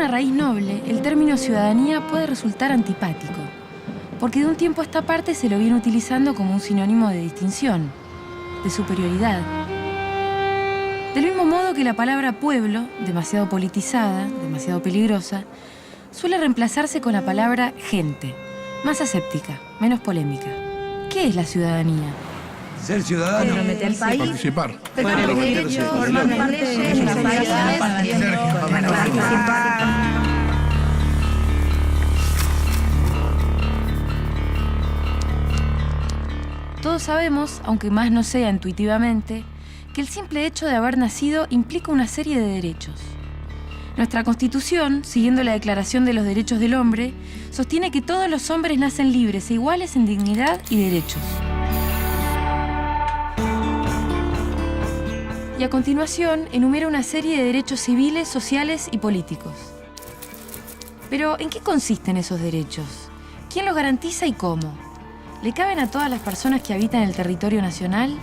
una raíz noble, el término ciudadanía puede resultar antipático, porque de un tiempo a esta parte se lo viene utilizando como un sinónimo de distinción, de superioridad. Del mismo modo que la palabra pueblo, demasiado politizada, demasiado peligrosa, suele reemplazarse con la palabra gente, más aséptica, menos polémica. ¿Qué es la ciudadanía? Ser ciudadano. Participar. Formar parte de las participar. Todos sabemos, aunque más no sea intuitivamente, que el simple hecho de haber nacido implica una serie de derechos. Nuestra Constitución, siguiendo la Declaración de los Derechos del Hombre, sostiene que todos los hombres nacen libres e iguales en dignidad y derechos. Y a continuación enumera una serie de derechos civiles, sociales y políticos. Pero, ¿en qué consisten esos derechos? ¿Quién los garantiza y cómo? ¿Le caben a todas las personas que habitan el territorio nacional?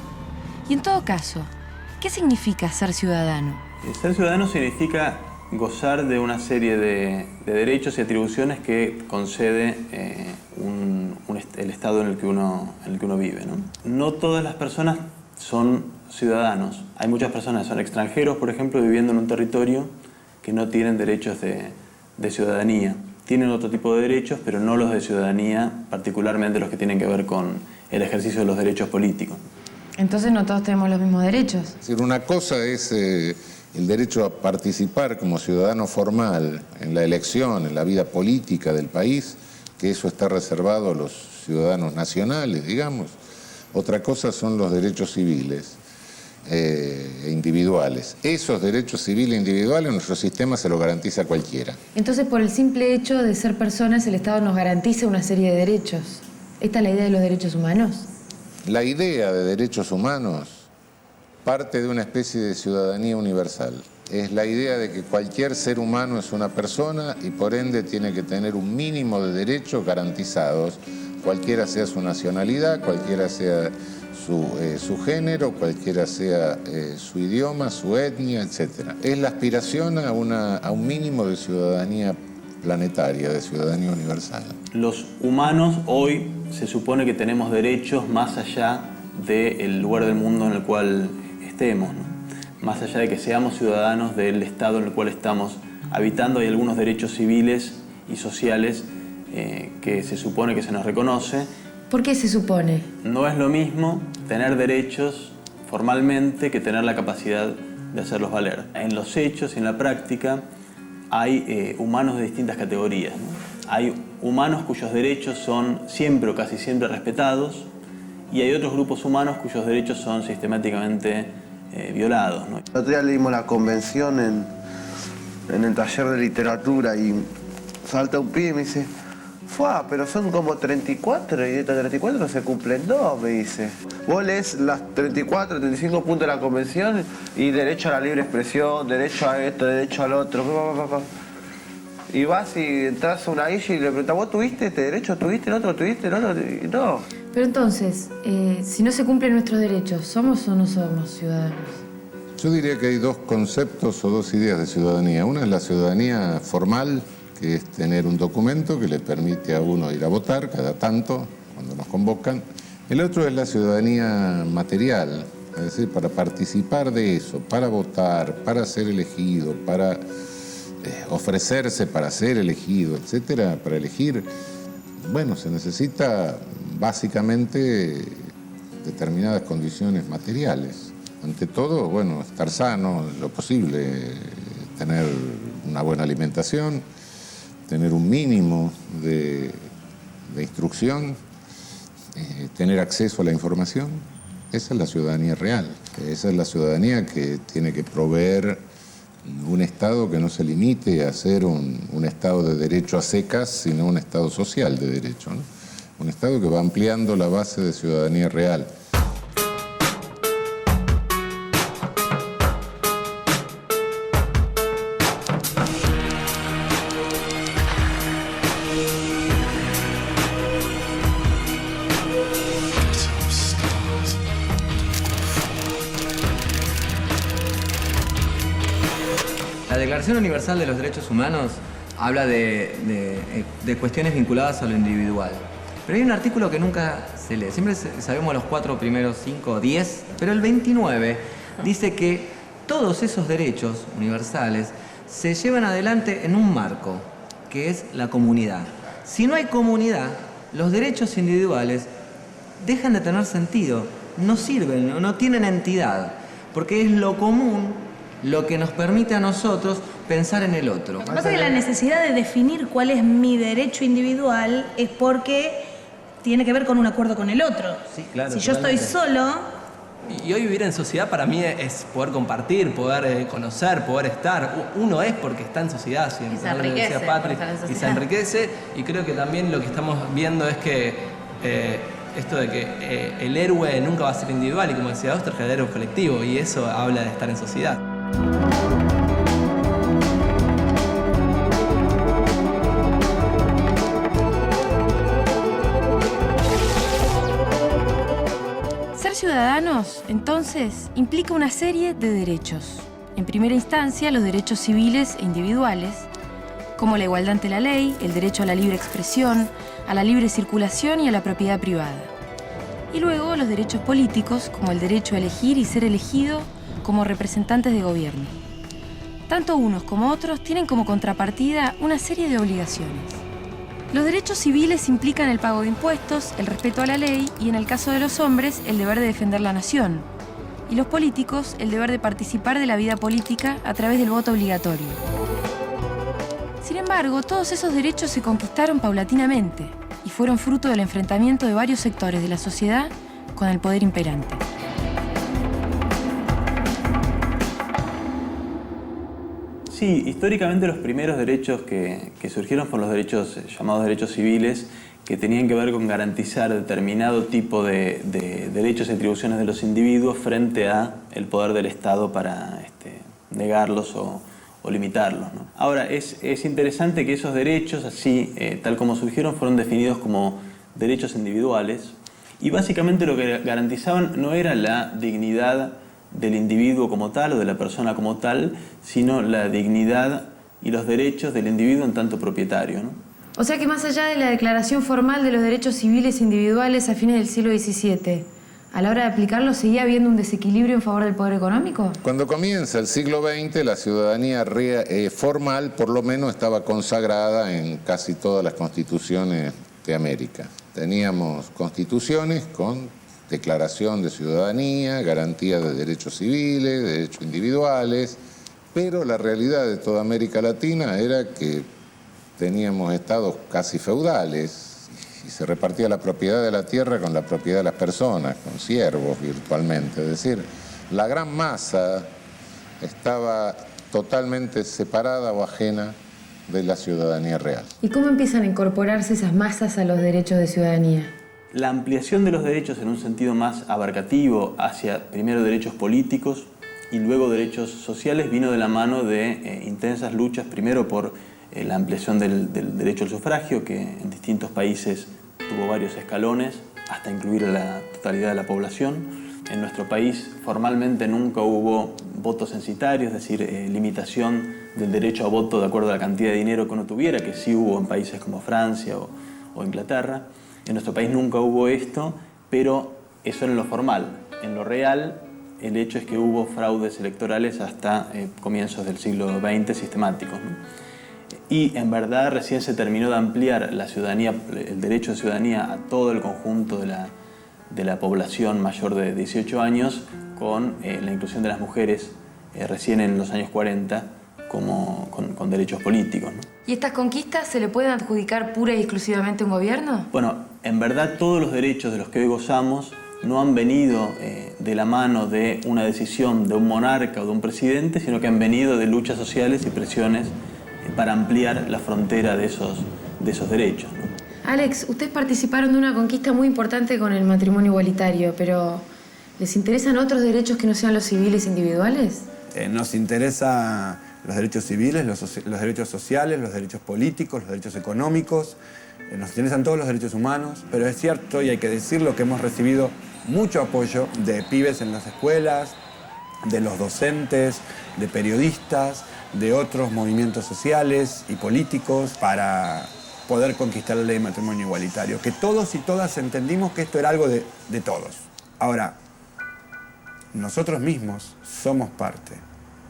Y en todo caso, ¿qué significa ser ciudadano? Ser ciudadano significa gozar de una serie de derechos y atribuciones que concede el estado en el que uno vive, ¿no? No todas las personas son ciudadanos. Hay muchas personas que son extranjeros, por ejemplo, viviendo en un territorio que no tienen derechos de ciudadanía. Tienen otro tipo de derechos, pero no los de ciudadanía, particularmente los que tienen que ver con el ejercicio de los derechos políticos. Entonces no todos tenemos los mismos derechos. Es decir, una cosa es el derecho a participar como ciudadano formal en la elección, en la vida política del país, que eso está reservado a los ciudadanos nacionales, digamos. Otra cosa son los derechos civiles e individuales. Esos derechos civiles e individuales, nuestro sistema se los garantiza a cualquiera. Entonces, por el simple hecho de ser personas, el Estado nos garantiza una serie de derechos. ¿Esta es la idea de los derechos humanos? La idea de derechos humanos parte de una especie de ciudadanía universal. Es la idea de que cualquier ser humano es una persona y por ende tiene que tener un mínimo de derechos garantizados, cualquiera sea su nacionalidad, cualquiera sea su género, cualquiera sea su idioma, su etnia, etc. Es la aspiración a un mínimo de ciudadanía planetaria, de ciudadanía universal. Los humanos hoy se supone que tenemos derechos más allá del lugar del mundo en el cual estemos, ¿no? Más allá de que seamos ciudadanos del estado en el cual estamos habitando, hay algunos derechos civiles y sociales que se supone que se nos reconoce. ¿Por qué se supone? No es lo mismo tener derechos formalmente que tener la capacidad de hacerlos valer. En los hechos y en la práctica hay humanos de distintas categorías, ¿no? Hay humanos cuyos derechos son siempre o casi siempre respetados y hay otros grupos humanos cuyos derechos son sistemáticamente violados, ¿no? El otro día leímos la convención en el taller de literatura y salta un pibe y me dice: ¡fua! Pero son como 34 y de estos 34 se cumplen 2, me dice. Vos lees las 34, 35 puntos de la convención y derecho a la libre expresión, derecho a esto, derecho al otro, y vas y entras a una isla y le preguntas: ¿vos tuviste este derecho? ¿Tuviste el otro? ¿Tuviste el otro? Y no. Pero entonces, si no se cumplen nuestros derechos, ¿somos o no somos ciudadanos? Yo diría que hay dos conceptos o dos ideas de ciudadanía. Una es la ciudadanía formal, que es tener un documento que le permite a uno ir a votar cada tanto, cuando nos convocan. El otro es la ciudadanía material, es decir, para participar de eso, para votar, para ser elegido, para ofrecerse para ser elegido, etcétera, para elegir. Bueno, se necesita básicamente determinadas condiciones materiales. Ante todo, bueno, estar sano, lo posible, tener una buena alimentación, tener un mínimo de instrucción, tener acceso a la información. Esa es la ciudadanía real. Esa es la ciudadanía que tiene que proveer un Estado que no se limite a ser un Estado de derecho a secas, sino un Estado social de derecho, ¿no? Un Estado que va ampliando la base de ciudadanía real. La Declaración Universal de los Derechos Humanos habla de cuestiones vinculadas a lo individual. Pero hay un artículo que nunca se lee. Siempre sabemos los 4 primeros, 5 o 10, pero el 29 dice que todos esos derechos universales se llevan adelante en un marco, que es la comunidad. Si no hay comunidad, los derechos individuales dejan de tener sentido, no sirven, no tienen entidad, porque es lo común lo que nos permite a nosotros pensar en el otro. Lo que pasa es que la necesidad de definir cuál es mi derecho individual es porque tiene que ver con un acuerdo con el otro. Sí, claro. Si yo estoy solo... Y hoy vivir en sociedad para mí es poder compartir, poder conocer, poder estar. Uno es porque está en sociedad siempre. Y se enriquece, Decía Patri, estar en y se sociedad. enriquece. Y creo que también lo que estamos viendo es que esto de que el héroe nunca va a ser individual y como decía Oesterheld, el héroe es colectivo y eso habla de estar en sociedad. Ser ciudadanos, entonces, implica una serie de derechos. En primera instancia, los derechos civiles e individuales, como la igualdad ante la ley, el derecho a la libre expresión, a la libre circulación y a la propiedad privada. Y luego los derechos políticos, como el derecho a elegir y ser elegido como representantes de gobierno. Tanto unos como otros tienen como contrapartida una serie de obligaciones. Los derechos civiles implican el pago de impuestos, el respeto a la ley y, en el caso de los hombres, el deber de defender la nación. Y los políticos, el deber de participar de la vida política a través del voto obligatorio. Sin embargo, todos esos derechos se conquistaron paulatinamente y fueron fruto del enfrentamiento de varios sectores de la sociedad con el poder imperante. Sí, históricamente los primeros derechos que surgieron fueron los derechos llamados derechos civiles, que tenían que ver con garantizar determinado tipo de derechos y atribuciones de los individuos frente a el poder del Estado para negarlos o limitarlos, ¿no? Ahora, es interesante que esos derechos, así tal como surgieron, fueron definidos como derechos individuales y básicamente lo que garantizaban no era la dignidad del individuo como tal o de la persona como tal, sino la dignidad y los derechos del individuo en tanto propietario, ¿no? O sea que más allá de la declaración formal de los derechos civiles individuales a fines del siglo XVII, a la hora de aplicarlos seguía habiendo un desequilibrio en favor del poder económico. Cuando comienza el siglo XX, la ciudadanía formal, por lo menos, estaba consagrada en casi todas las constituciones de América. Teníamos constituciones con declaración de ciudadanía, garantía de derechos civiles, de derechos individuales, pero la realidad de toda América Latina era que teníamos estados casi feudales y se repartía la propiedad de la tierra con la propiedad de las personas, con siervos virtualmente. Es decir, la gran masa estaba totalmente separada o ajena de la ciudadanía real. ¿Y cómo empiezan a incorporarse esas masas a los derechos de ciudadanía? La ampliación de los derechos en un sentido más abarcativo hacia primero derechos políticos y luego derechos sociales vino de la mano de intensas luchas, primero por la ampliación del derecho al sufragio, que en distintos países tuvo varios escalones, hasta incluir a la totalidad de la población. En nuestro país formalmente nunca hubo voto censitario, es decir, limitación del derecho a voto de acuerdo a la cantidad de dinero que uno tuviera, que sí hubo en países como Francia o Inglaterra. En nuestro país nunca hubo esto, pero eso era en lo formal. En lo real, el hecho es que hubo fraudes electorales hasta comienzos del siglo XX sistemáticos, ¿no? Y en verdad recién se terminó de ampliar la ciudadanía, el derecho de ciudadanía a todo el conjunto de la población mayor de 18 años con la inclusión de las mujeres recién en los años 40 con derechos políticos, ¿no? ¿Y estas conquistas se le pueden adjudicar pura y exclusivamente a un gobierno? Bueno, en verdad todos los derechos de los que hoy gozamos no han venido de la mano de una decisión de un monarca o de un presidente, sino que han venido de luchas sociales y presiones para ampliar la frontera de esos derechos, ¿no? Alex, ustedes participaron de una conquista muy importante con el matrimonio igualitario, pero ¿les interesan otros derechos que no sean los civiles individuales? Nos interesan los derechos civiles, los derechos sociales, los derechos políticos, los derechos económicos. Nos interesan todos los derechos humanos, pero es cierto, y hay que decirlo, que hemos recibido mucho apoyo de pibes en las escuelas, de los docentes, de periodistas, de otros movimientos sociales y políticos para poder conquistar la ley de matrimonio igualitario, que todos y todas entendimos que esto era algo de todos. Ahora, nosotros mismos somos parte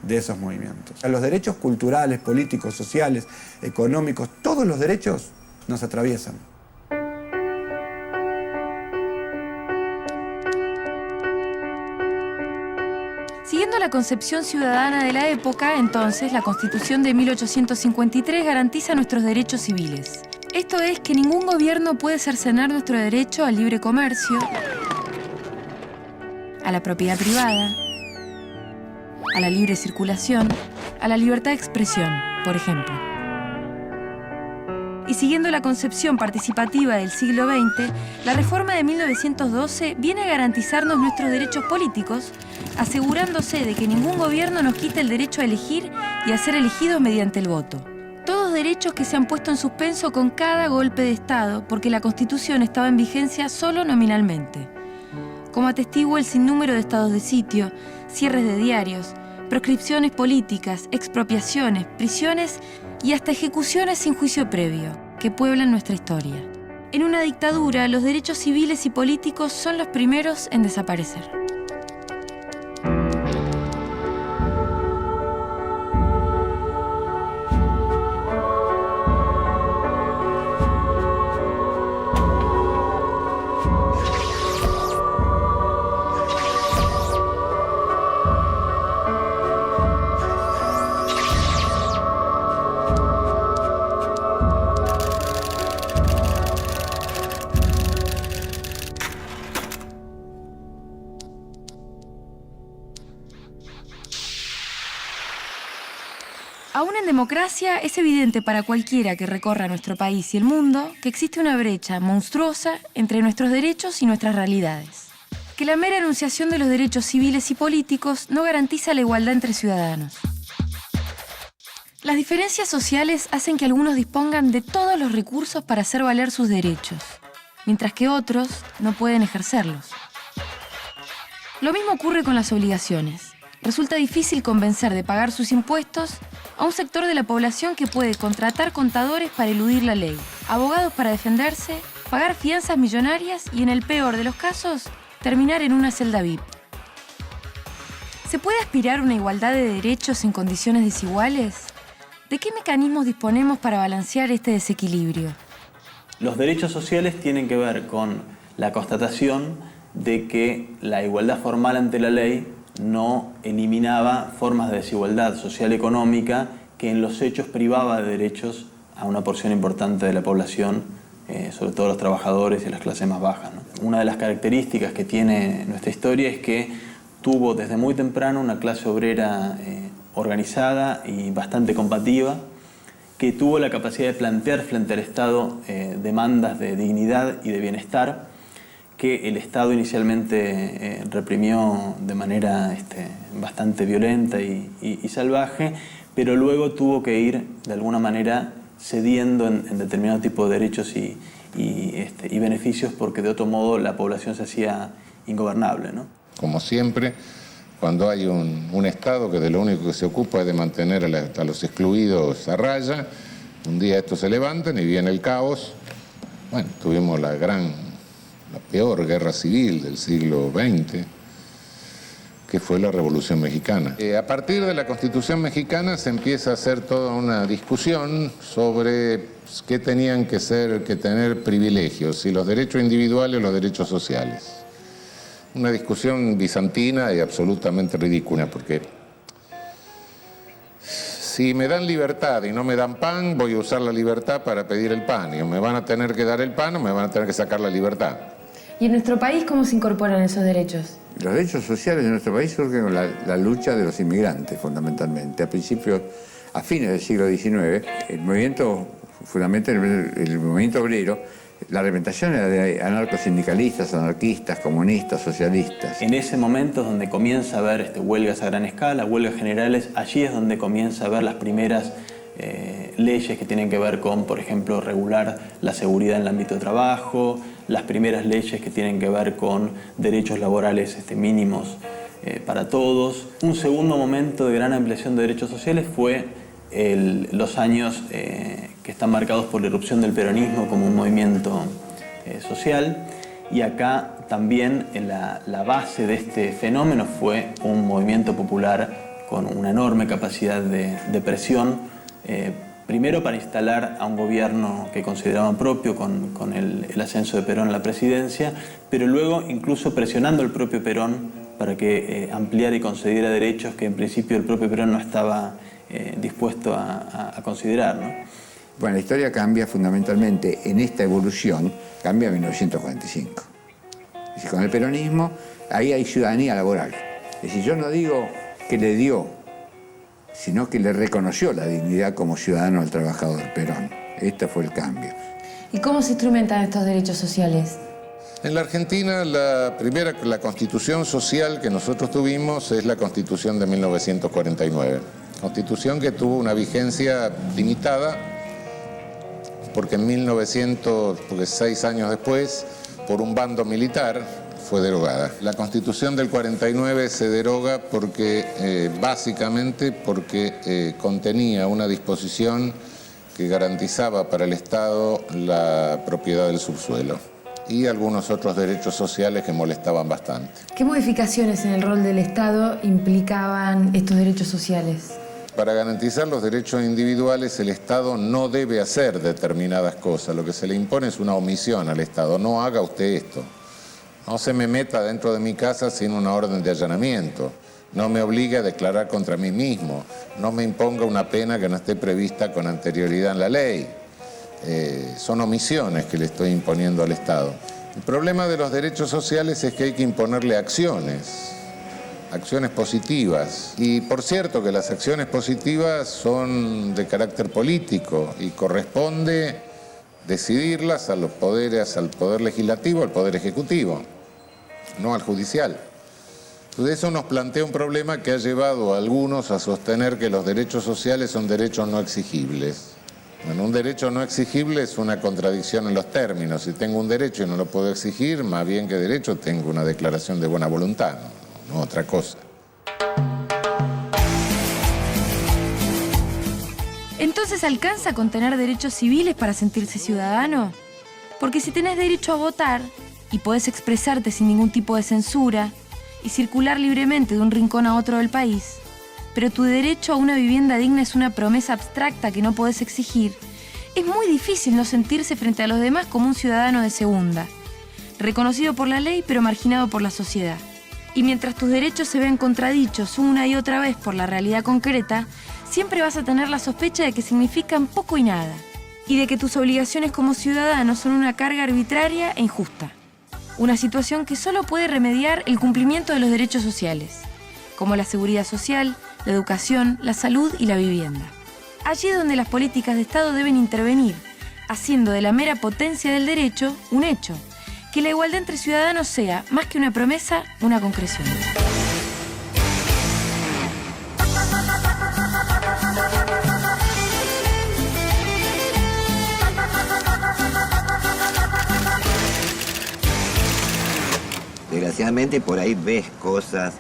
de esos movimientos. Los derechos culturales, políticos, sociales, económicos, todos los derechos nos atraviesan. Siguiendo la concepción ciudadana de la época, entonces, la Constitución de 1853 garantiza nuestros derechos civiles. Esto es que ningún gobierno puede cercenar nuestro derecho al libre comercio, a la propiedad privada, a la libre circulación, a la libertad de expresión, por ejemplo. Y siguiendo la concepción participativa del siglo XX, la reforma de 1912 viene a garantizarnos nuestros derechos políticos, asegurándose de que ningún gobierno nos quite el derecho a elegir y a ser elegidos mediante el voto. Todos derechos que se han puesto en suspenso con cada golpe de Estado, porque la Constitución estaba en vigencia solo nominalmente. Como atestiguo el sinnúmero de estados de sitio, cierres de diarios, proscripciones políticas, expropiaciones, prisiones y hasta ejecuciones sin juicio previo, que pueblan nuestra historia. En una dictadura, los derechos civiles y políticos son los primeros en desaparecer. Aún en democracia, es evidente para cualquiera que recorra nuestro país y el mundo que existe una brecha monstruosa entre nuestros derechos y nuestras realidades. Que la mera enunciación de los derechos civiles y políticos no garantiza la igualdad entre ciudadanos. Las diferencias sociales hacen que algunos dispongan de todos los recursos para hacer valer sus derechos, mientras que otros no pueden ejercerlos. Lo mismo ocurre con las obligaciones. Resulta difícil convencer de pagar sus impuestos a un sector de la población que puede contratar contadores para eludir la ley, abogados para defenderse, pagar fianzas millonarias y, en el peor de los casos, terminar en una celda VIP. ¿Se puede aspirar a una igualdad de derechos en condiciones desiguales? ¿De qué mecanismos disponemos para balancear este desequilibrio? Los derechos sociales tienen que ver con la constatación de que la igualdad formal ante la ley no eliminaba formas de desigualdad social y económica que en los hechos privaba de derechos a una porción importante de la población, sobre todo los trabajadores y las clases más bajas, ¿no? Una de las características que tiene nuestra historia es que tuvo desde muy temprano una clase obrera organizada y bastante combativa, que tuvo la capacidad de plantear frente al Estado demandas de dignidad y de bienestar, que el Estado inicialmente reprimió de manera bastante violenta y salvaje, pero luego tuvo que ir de alguna manera cediendo en determinado tipo de derechos y beneficios, porque de otro modo la población se hacía ingobernable, ¿no? Como siempre, cuando hay un Estado que de lo único que se ocupa es de mantener a los excluidos a raya, un día estos se levantan y viene el caos. Bueno, tuvimos la peor guerra civil del siglo XX, que fue la Revolución Mexicana. A partir de la Constitución Mexicana se empieza a hacer toda una discusión sobre qué tenían que tener privilegios, si los derechos individuales o los derechos sociales. Una discusión bizantina y absolutamente ridícula, porque si me dan libertad y no me dan pan, voy a usar la libertad para pedir el pan, y o me van a tener que dar el pan o me van a tener que sacar la libertad. ¿Y en nuestro país cómo se incorporan esos derechos? Los derechos sociales de nuestro país surgen con la lucha de los inmigrantes, fundamentalmente. A fines del siglo XIX, el movimiento, fundamentalmente el movimiento obrero, la representación era de anarcosindicalistas, anarquistas, comunistas, socialistas. En ese momento es donde comienza a haber huelgas a gran escala, huelgas generales. Allí es donde comienza a haber las primeras leyes que tienen que ver con, por ejemplo, regular la seguridad en el ámbito de trabajo, las primeras leyes que tienen que ver con derechos laborales mínimos para todos. Un segundo momento de gran ampliación de derechos sociales fue los años que están marcados por la irrupción del peronismo como un movimiento social. Y acá también la base de este fenómeno fue un movimiento popular con una enorme capacidad de presión, primero para instalar a un gobierno que consideraban propio con el ascenso de Perón a la presidencia, pero luego incluso presionando al propio Perón para que ampliara y concediera derechos que en principio el propio Perón no estaba dispuesto a considerar, ¿no? Bueno, la historia cambia fundamentalmente en esta evolución, cambia en 1945. Es decir, con el peronismo, ahí hay ciudadanía laboral. Es decir, yo no digo que le dio, sino que le reconoció la dignidad como ciudadano al trabajador Perón. Este fue el cambio. ¿Y cómo se instrumentan estos derechos sociales? En la Argentina, la constitución social que nosotros tuvimos es la Constitución de 1949. Constitución que tuvo una vigencia limitada, porque porque 6 años después, por un bando militar, fue derogada. La Constitución del 49 se deroga básicamente porque contenía una disposición que garantizaba para el Estado la propiedad del subsuelo y algunos otros derechos sociales que molestaban bastante. ¿Qué modificaciones en el rol del Estado implicaban estos derechos sociales? Para garantizar los derechos individuales, el Estado no debe hacer determinadas cosas. Lo que se le impone es una omisión al Estado. No haga usted esto. No se me meta dentro de mi casa sin una orden de allanamiento. No me obligue a declarar contra mí mismo. No me imponga una pena que no esté prevista con anterioridad en la ley. Son omisiones que le estoy imponiendo al Estado. El problema de los derechos sociales es que hay que imponerle acciones positivas. Y por cierto que las acciones positivas son de carácter político y corresponde decidirlas al Poder Legislativo, al Poder Ejecutivo, no al Judicial. Entonces eso nos plantea un problema que ha llevado a algunos a sostener que los derechos sociales son derechos no exigibles. Bueno, un derecho no exigible es una contradicción en los términos. Si tengo un derecho y no lo puedo exigir, más bien que derecho tengo una declaración de buena voluntad, no otra cosa. ¿Entonces alcanza con tener derechos civiles para sentirse ciudadano? Porque si tenés derecho a votar y podés expresarte sin ningún tipo de censura y circular libremente de un rincón a otro del país, pero tu derecho a una vivienda digna es una promesa abstracta que no podés exigir, es muy difícil no sentirse frente a los demás como un ciudadano de segunda, reconocido por la ley pero marginado por la sociedad. Y mientras tus derechos se ven contradichos una y otra vez por la realidad concreta, siempre vas a tener la sospecha de que significan poco y nada, y de que tus obligaciones como ciudadano son una carga arbitraria e injusta. Una situación que solo puede remediar el cumplimiento de los derechos sociales, como la seguridad social, la educación, la salud y la vivienda. Allí es donde las políticas de Estado deben intervenir, haciendo de la mera potencia del derecho un hecho, que la igualdad entre ciudadanos sea, más que una promesa, una concreción. Desgraciadamente por ahí ves cosas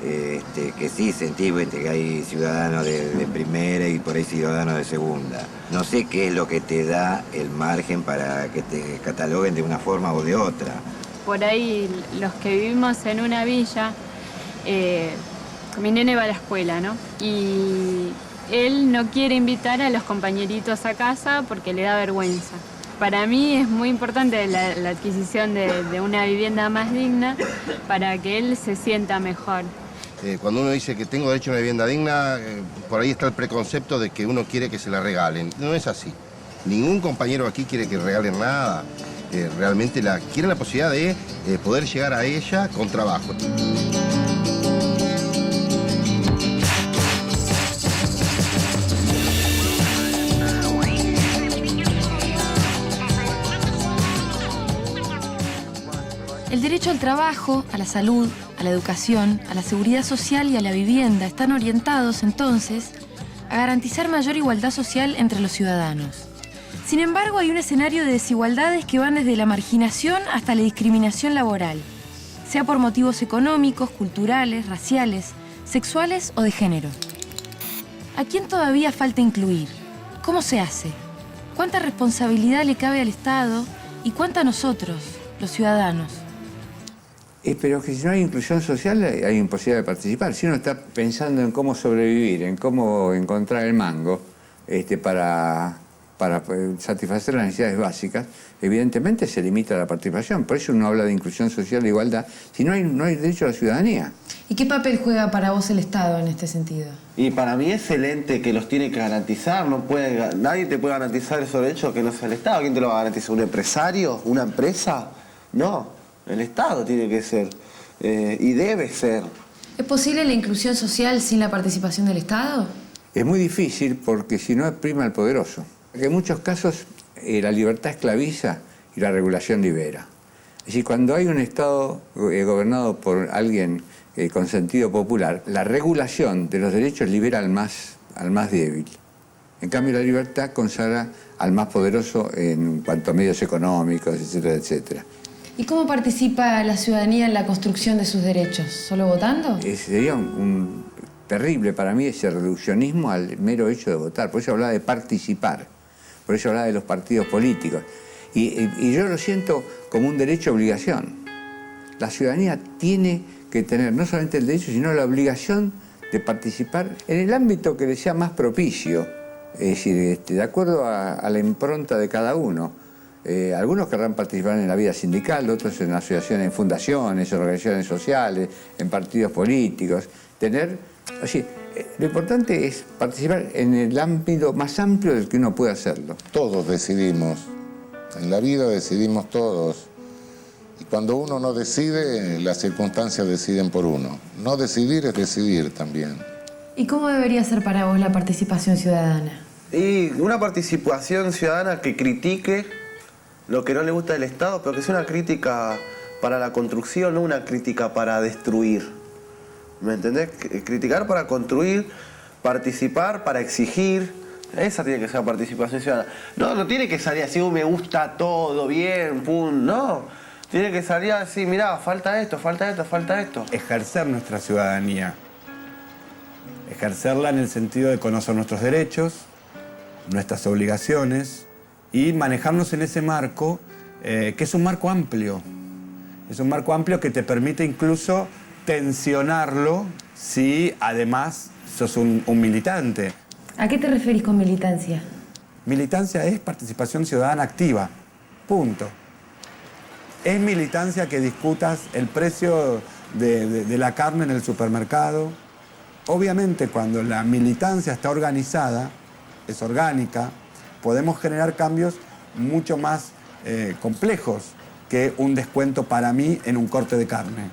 que sí sentís, que hay ciudadanos de primera y por ahí ciudadanos de segunda. No sé qué es lo que te da el margen para que te cataloguen de una forma o de otra. Por ahí los que vivimos en una villa, mi nene va a la escuela, ¿no? Y él no quiere invitar a los compañeritos a casa porque le da vergüenza. Para mí es muy importante la adquisición de una vivienda más digna para que él se sienta mejor. Cuando uno dice que tengo derecho a una vivienda digna, por ahí está el preconcepto de que uno quiere que se la regalen. No es así. Ningún compañero aquí quiere que regalen nada. Realmente quieren la posibilidad de poder llegar a ella con trabajo. El derecho al trabajo, a la salud, a la educación, a la seguridad social y a la vivienda están orientados, entonces, a garantizar mayor igualdad social entre los ciudadanos. Sin embargo, hay un escenario de desigualdades que van desde la marginación hasta la discriminación laboral. sea por motivos económicos, culturales, raciales, sexuales o de género. ¿A quién todavía falta incluir? ¿Cómo se hace? ¿Cuánta responsabilidad le cabe al Estado y cuánta a nosotros, los ciudadanos? Pero que si no hay inclusión social hay imposibilidad de participar. Si uno está pensando en cómo sobrevivir, en cómo encontrar el mango para satisfacer las necesidades básicas, evidentemente se limita la participación. Por eso uno habla de inclusión social e igualdad. Si no hay derecho a la ciudadanía. ¿Y qué papel juega para vos el Estado en este sentido? Y para mí es el ente que los tiene que garantizar. Nadie te puede garantizar esos derechos que no sea el Estado. ¿Quién te lo va a garantizar? ¿Un empresario? ¿Una empresa? No, el Estado tiene que ser y debe ser. ¿Es posible la inclusión social sin la participación del Estado? Es muy difícil porque si no prima el poderoso. En muchos casos la libertad esclaviza y la regulación libera. Es decir, cuando hay un Estado gobernado por alguien con sentido popular, la regulación de los derechos libera al más débil. En cambio, la libertad consagra al más poderoso en cuanto a medios económicos, etcétera, etcétera. ¿Y cómo participa la ciudadanía en la construcción de sus derechos? ¿Solo votando? Sería un terrible para mí ese reduccionismo al mero hecho de votar. Por eso hablaba de participar, por eso hablaba de los partidos políticos. Y yo lo siento como un derecho-obligación. La ciudadanía tiene que tener no solamente el derecho, sino la obligación de participar en el ámbito que le sea más propicio. Es decir, de acuerdo a la impronta de cada uno. Algunos querrán participar en la vida sindical, otros en asociaciones, en fundaciones, organizaciones sociales, en partidos políticos. Lo importante es participar en el ámbito más amplio del que uno puede hacerlo. Todos decidimos. En la vida decidimos todos. Y cuando uno no decide, las circunstancias deciden por uno. No decidir es decidir también. ¿Y cómo debería ser para vos la participación ciudadana? Y una participación ciudadana que critique lo que no le gusta del Estado, pero que sea una crítica para la construcción, no una crítica para destruir. ¿Me entendés? Criticar para construir, participar para exigir. Esa tiene que ser la participación ciudadana. No tiene que salir así, me gusta todo, bien, pum, no. Tiene que salir así, mirá, falta esto, falta esto, falta esto. Ejercer nuestra ciudadanía. Ejercerla en el sentido de conocer nuestros derechos, nuestras obligaciones y manejarnos en ese marco, que es un marco amplio. Es un marco amplio que te permite incluso tensionarlo si además sos un militante. ¿A qué te referís con militancia? Militancia es participación ciudadana activa. Punto. Es militancia que discutas el precio de la carne en el supermercado. Obviamente, cuando la militancia está organizada, es orgánica, podemos generar cambios mucho más complejos que un descuento para mí en un corte de carne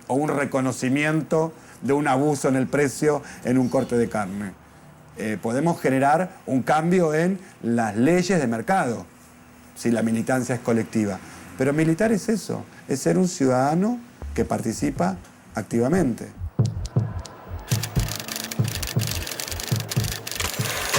o un reconocimiento de un abuso en el precio en un corte de carne. Podemos generar un cambio en las leyes de mercado si la militancia es colectiva. Pero militar es eso, es ser un ciudadano que participa activamente.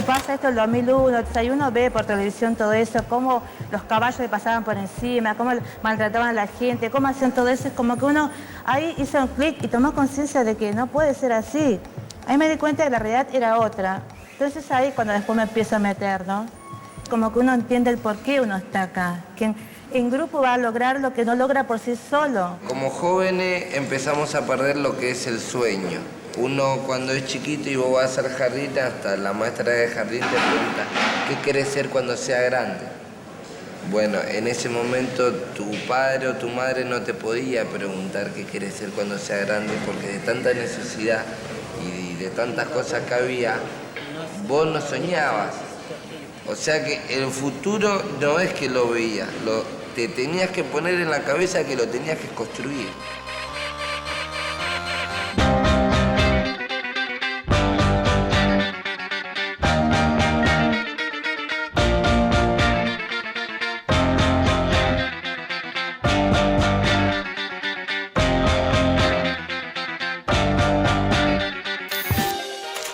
Pasa esto el 2001, entonces uno ve por televisión todo eso, cómo los caballos le pasaban por encima, cómo maltrataban a la gente, cómo hacían todo eso. Es como que uno ahí hizo un clic y tomó conciencia de que no puede ser así. Ahí me di cuenta que la realidad era otra. Entonces ahí cuando después me empiezo a meter, ¿no? Como que uno entiende el por qué uno está acá. Que en grupo va a lograr lo que no logra por sí solo. Como jóvenes empezamos a perder lo que es el sueño. Uno cuando es chiquito y vos vas a hacer jardín, hasta la maestra de jardín te pregunta, ¿qué querés ser cuando sea grande? Bueno, en ese momento tu padre o tu madre no te podía preguntar qué querés ser cuando sea grande, porque de tanta necesidad y de tantas cosas que había, vos no soñabas. O sea que el futuro no es que lo veías, te tenías que poner en la cabeza que lo tenías que construir.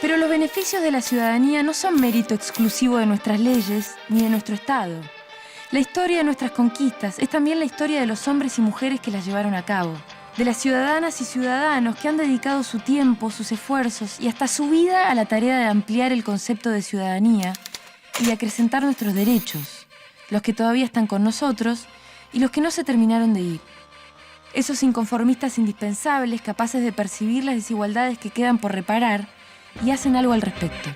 Pero los beneficios de la ciudadanía no son mérito exclusivo de nuestras leyes ni de nuestro Estado. La historia de nuestras conquistas es también la historia de los hombres y mujeres que las llevaron a cabo. de las ciudadanas y ciudadanos que han dedicado su tiempo, sus esfuerzos y hasta su vida a la tarea de ampliar el concepto de ciudadanía y de acrecentar nuestros derechos, los que todavía están con nosotros y los que no se terminaron de ir. Esos inconformistas indispensables capaces de percibir las desigualdades que quedan por reparar y hacen algo al respecto.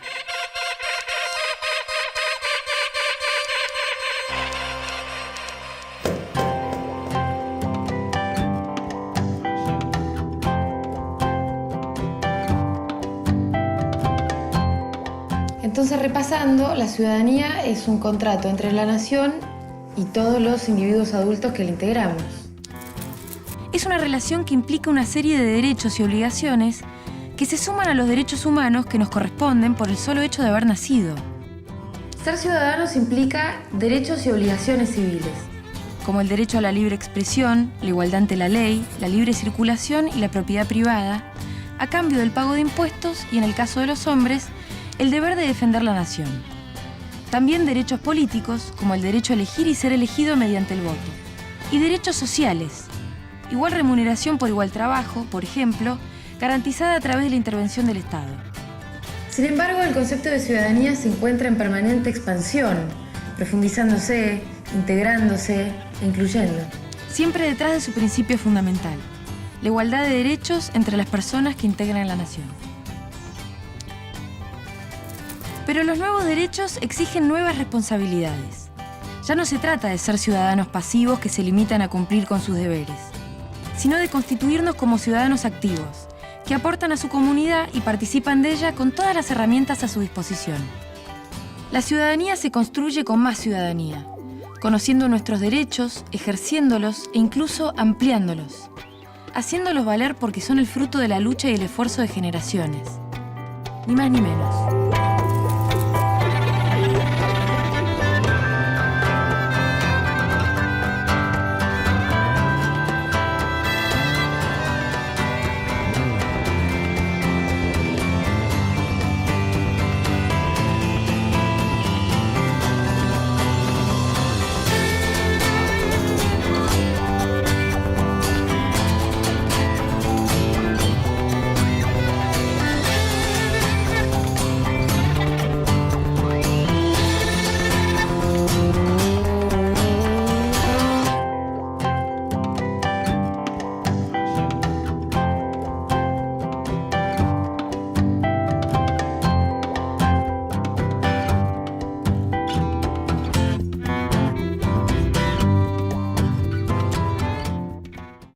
Entonces, repasando, la ciudadanía es un contrato entre la nación y todos los individuos adultos que la integramos. Es una relación que implica una serie de derechos y obligaciones que se suman a los derechos humanos que nos corresponden por el solo hecho de haber nacido. Ser ciudadanos implica derechos y obligaciones civiles, como el derecho a la libre expresión, la igualdad ante la ley, la libre circulación y la propiedad privada, a cambio del pago de impuestos y, en el caso de los hombres, el deber de defender la nación. También derechos políticos, como el derecho a elegir y ser elegido mediante el voto. Y derechos sociales, igual remuneración por igual trabajo, por ejemplo, garantizada a través de la intervención del Estado. Sin embargo, el concepto de ciudadanía se encuentra en permanente expansión, profundizándose, integrándose e incluyendo. Siempre detrás de su principio fundamental, la igualdad de derechos entre las personas que integran la nación. Pero los nuevos derechos exigen nuevas responsabilidades. Ya no se trata de ser ciudadanos pasivos que se limitan a cumplir con sus deberes, sino de constituirnos como ciudadanos activos, que aportan a su comunidad y participan de ella con todas las herramientas a su disposición. La ciudadanía se construye con más ciudadanía, conociendo nuestros derechos, ejerciéndolos e incluso ampliándolos, haciéndolos valer porque son el fruto de la lucha y el esfuerzo de generaciones. Ni más ni menos.